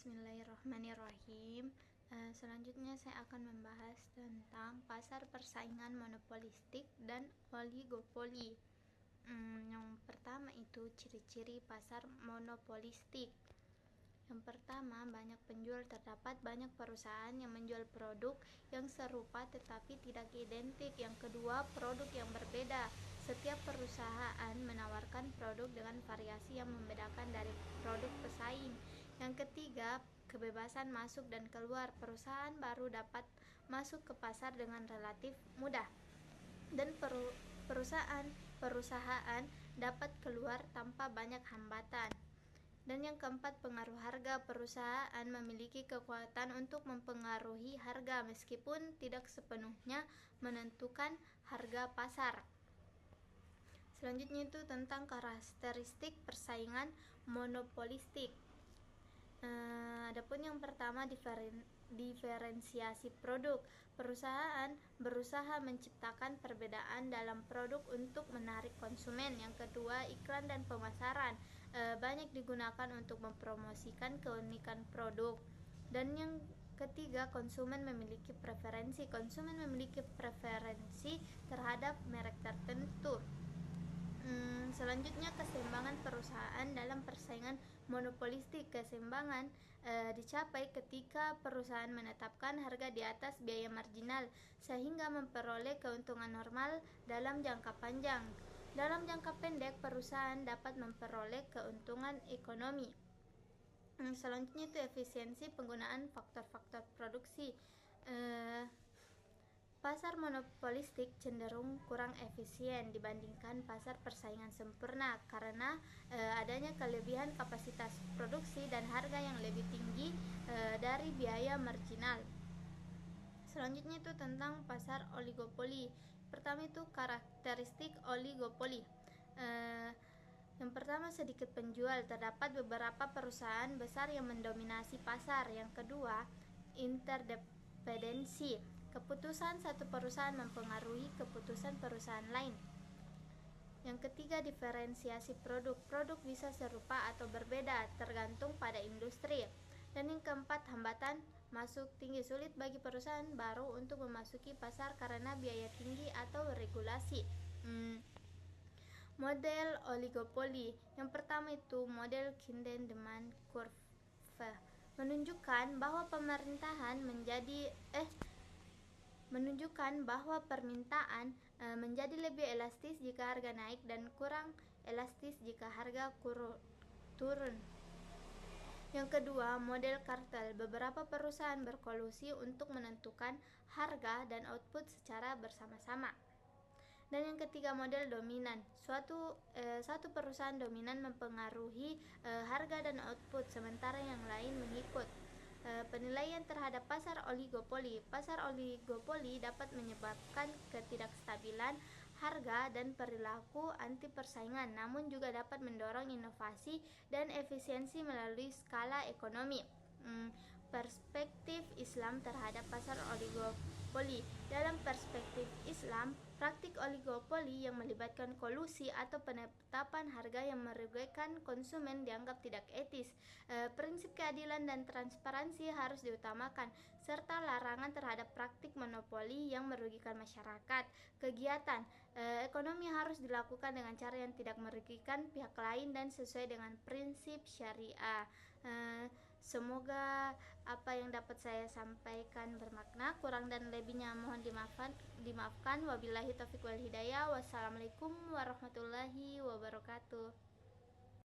Bismillahirrahmanirrahim. Selanjutnya saya akan membahas tentang pasar persaingan monopolistik dan oligopoli. Yang pertama itu ciri-ciri pasar monopolistik. Yang pertama, banyak penjual. Terdapat banyak perusahaan yang menjual produk yang serupa tetapi tidak identik. Yang kedua, produk yang berbeda. Setiap perusahaan menawarkan produk dengan variasi yang membedakan dari produk pesaing. Yang ketiga, kebebasan masuk dan keluar. Perusahaan baru dapat masuk ke pasar dengan relatif mudah, dan perusahaan dapat keluar tanpa banyak hambatan. Dan yang keempat, pengaruh harga. Perusahaan memiliki kekuatan untuk mempengaruhi harga meskipun tidak sepenuhnya menentukan harga pasar. Selanjutnya itu tentang karakteristik persaingan monopolistik. Adapun yang pertama, diferensiasi produk. Perusahaan berusaha menciptakan perbedaan dalam produk untuk menarik konsumen. Yang kedua, iklan dan pemasaran. Banyak digunakan untuk mempromosikan keunikan produk. Dan yang ketiga, konsumen memiliki preferensi. Konsumen memiliki preferensi terhadap merek tertentu. Selanjutnya, keseimbangan perusahaan dalam persaingan monopolistik. Keseimbangan dicapai ketika perusahaan menetapkan harga di atas biaya marginal sehingga memperoleh keuntungan normal dalam jangka panjang. Dalam jangka pendek, perusahaan dapat memperoleh keuntungan ekonomi. Selanjutnya itu efisiensi penggunaan faktor-faktor produksi. Pasar monopolistik cenderung kurang efisien dibandingkan pasar persaingan sempurna karena adanya kelebihan kapasitas produksi dan harga yang lebih tinggi dari biaya marginal. Selanjutnya itu tentang pasar oligopoli. Pertama itu karakteristik oligopoli. Yang pertama, sedikit penjual. Terdapat beberapa perusahaan besar yang mendominasi pasar. Yang kedua, interdependensi. Keputusan satu perusahaan mempengaruhi keputusan perusahaan lain. Yang ketiga, diferensiasi produk. Produk bisa serupa atau berbeda tergantung pada industri. Dan yang keempat, hambatan masuk tinggi. Sulit bagi perusahaan baru untuk memasuki pasar karena biaya tinggi atau regulasi. Model oligopoli. Yang pertama itu model Kinden Demand Curve, menunjukkan bahwa permintaan menjadi lebih elastis jika harga naik dan kurang elastis jika harga turun. Yang kedua, model kartel. Beberapa perusahaan berkolusi untuk menentukan harga dan output secara bersama-sama. Dan yang ketiga, model dominan. Satu perusahaan dominan mempengaruhi harga dan output sementara yang lain mengikut. Penilaian terhadap pasar oligopoli. Pasar oligopoli dapat menyebabkan ketidakstabilan harga dan perilaku anti persaingan, namun juga dapat mendorong inovasi dan efisiensi melalui skala ekonomi. Perspektif Islam terhadap pasar oligopoli. Dalam perspektif Islam, praktik oligopoli yang melibatkan kolusi atau penetapan harga yang merugikan konsumen dianggap tidak etis. Prinsip keadilan dan transparansi harus diutamakan, serta larangan terhadap praktik monopoli yang merugikan masyarakat. Kegiatan ekonomi harus dilakukan dengan cara yang tidak merugikan pihak lain dan sesuai dengan prinsip syariah. Semoga apa yang dapat saya sampaikan bermakna. Kurang dan lebihnya mohon dimaafkan. Wabillahi taufiq wal hidayah. Wassalamualaikum warahmatullahi wabarakatuh.